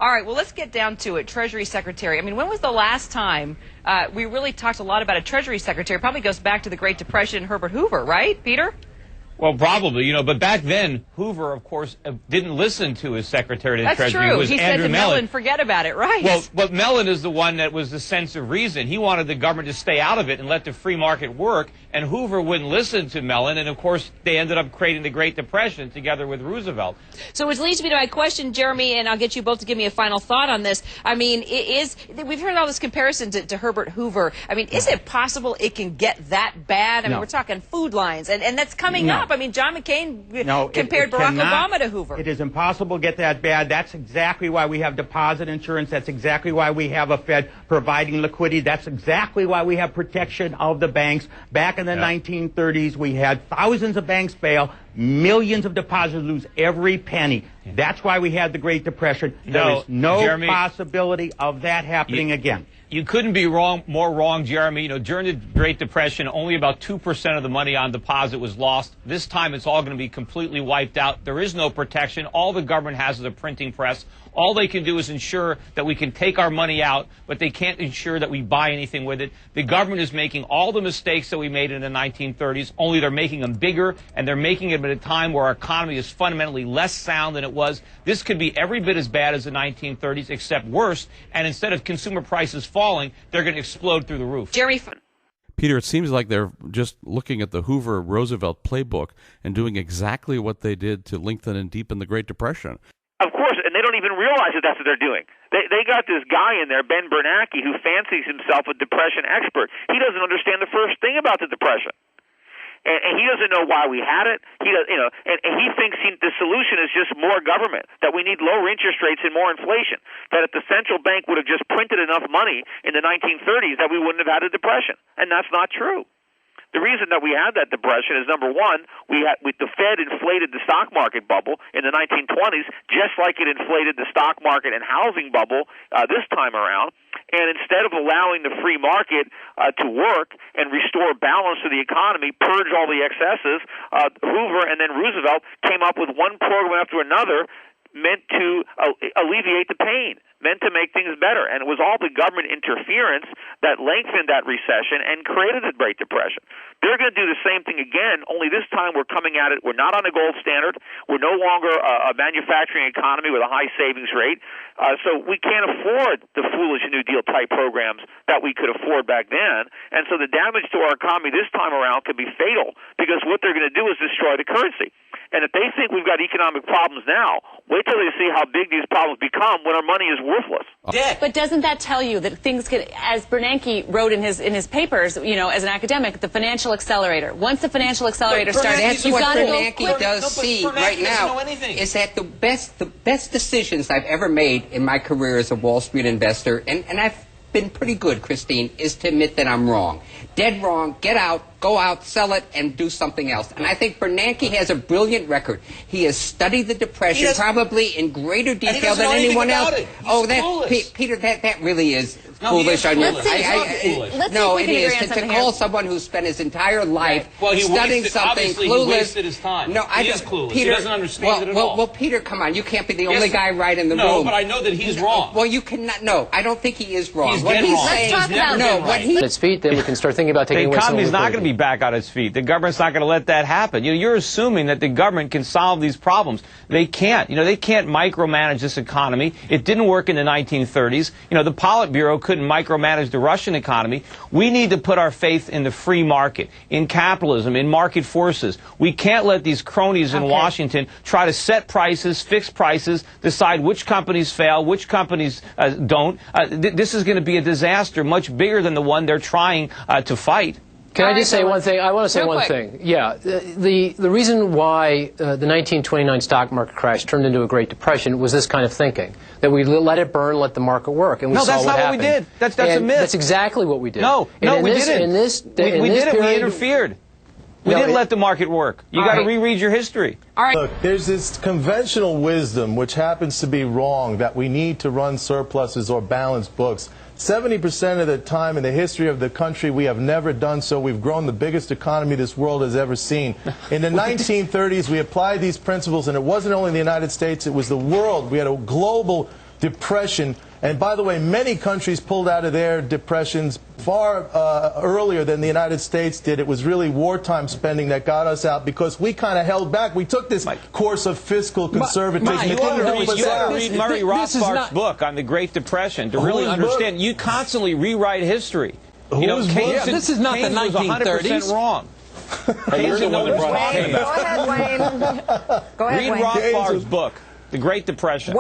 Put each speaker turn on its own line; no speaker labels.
All right, well, let's get down to it. Treasury Secretary. I mean, when was the last time we really talked a lot about a Treasury Secretary? Probably goes back to the Great Depression, Herbert Hoover, right, Peter?
Well, probably, but back then, Hoover, of course, didn't listen to his Secretary of the Treasury.
That's true.
It was
he
Andrew
said to Mellon, forget about it, right?
Well, but Mellon is the one that was the sense of reason. He wanted the government to stay out of it and let the free market work, and Hoover wouldn't listen to Mellon, and, of course, they ended up creating the Great Depression together with Roosevelt.
So which leads me to my question, Jeremy, and I'll get you both to give me a final thought on this. I mean, we've heard all this comparison to Herbert Hoover. I mean, is it possible it can get that bad? I mean, we're talking food lines, and that's coming up. I mean, John McCain compared Barack Obama to Hoover.
It is impossible to get that bad. That's exactly why we have deposit insurance. That's exactly why we have a Fed providing liquidity. That's exactly why we have protection of the banks. Back in the 1930s, we had thousands of banks fail, millions of depositors lose every penny. That's why we had the Great Depression. There is no possibility of that happening again.
You couldn't be more wrong, Jeremy. During the Great Depression, only about 2% of the money on deposit was lost. This time, it's all going to be completely wiped out. There is no protection. All the government has is a printing press. All they can do is ensure that we can take our money out, but they can't ensure that we buy anything with it. The government is making all the mistakes that we made in the 1930s, only they're making them bigger, and they're making them at a time where our economy is fundamentally less sound than it was. This could be every bit as bad as the 1930s, except worse, and instead of consumer prices falling, they're going to explode through the roof.
Jeremy.
Peter, it seems like they're just looking at the Hoover-Roosevelt playbook and doing exactly what they did to lengthen and deepen the Great Depression.
Of course, and they don't even realize that that's what they're doing. They got this guy in there, Ben Bernanke, who fancies himself a depression expert. He doesn't understand the first thing about the depression. And he doesn't know why we had it. He does, and he thinks the solution is just more government, that we need lower interest rates and more inflation, that if the central bank would have just printed enough money in the 1930s that we wouldn't have had a depression. And that's not true. The reason that we had that depression is, number one, the Fed inflated the stock market bubble in the 1920s, just like it inflated the stock market and housing bubble this time around. And instead of allowing the free market to work and restore balance to the economy, purge all the excesses, Hoover and then Roosevelt came up with one program after another meant to alleviate the pain, meant to make things better. And it was all the government interference that lengthened that recession and created the Great Depression. They're going to do the same thing again, only this time we're coming at it. We're not on a gold standard. We're no longer a manufacturing economy with a high savings rate. So we can't afford the foolish New Deal type programs that we could afford back then. And so the damage to our economy this time around could be fatal, because what they're going to do is destroy the currency. And if they think we've got economic problems now, wait till they see how big these problems become when our money is worthless.
But doesn't that tell you that things could, as Bernanke wrote in his papers, as an academic, the financial accelerator. Once the financial accelerator starts, you've got to go quick.
Bernanke does see right now is that the best decisions I've ever made in my career as a Wall Street investor, and I've been pretty good, Christine, is to admit that I'm wrong. Dead wrong, get out, go out, sell it, and do something else. And I think Bernanke has a brilliant record. He has studied the Depression probably in greater detail than anyone else. Peter, that really is foolish on your part. No, it is. To call someone who spent his entire life studying something clueless.
He wasted his time.
No,
he is clueless.
Peter,
he doesn't understand it at all.
Well, Peter, come on. You can't be the only guy right in the room.
No, but I know that he's wrong.
Well, you cannot. No, I don't think he is wrong.
He's dead wrong.
Let's talk about
what he...
On its feet, then we can start thinking about taking away some of the
economy's not going to be back on its feet. The government's not going to let that happen. You're assuming that the government can solve these problems. They can't. They can't micromanage this economy. It didn't work in the 1930s. The Politburo couldn't micromanage the Russian economy. We need to put our faith in the free market, in capitalism, in market forces. We can't let these cronies in Washington try to set prices, fix prices, decide which companies fail, which companies don't. This is going to be a disaster much bigger than the one they're trying to fight.
Can I just say one thing? I want to say one thing. Yeah, the reason why the 1929 stock market crash turned into a Great Depression was this kind of thinking, that we let it burn, let the market work, and we saw what happened. No, that's not what we did.
That's a myth.
That's exactly what we did.
No, we didn't. We did it. We interfered. We didn't let the market work. You got to reread your history.
All right. Look, there's this conventional wisdom, which happens to be wrong, that we need to run surpluses or balanced books. 70% of the time in the history of the country, we have never done so. We've grown the biggest economy this world has ever seen. In the 1930s, we applied these principles, and it wasn't only the United States, it was the world. We had a global depression. And by the way, many countries pulled out of their depressions far earlier than the United States did. It was really wartime spending that got us out because we kind of held back. We took this course of fiscal conservatism.
You ought to read Murray Rothbard's book on the Great Depression to really understand. You constantly rewrite history. You know,
this is not the 1930s.
100% wrong.
Hey, you're the one that brought
Go ahead, Wayne. Go ahead,
Read
Wayne.
Rothbard's book, The Great Depression.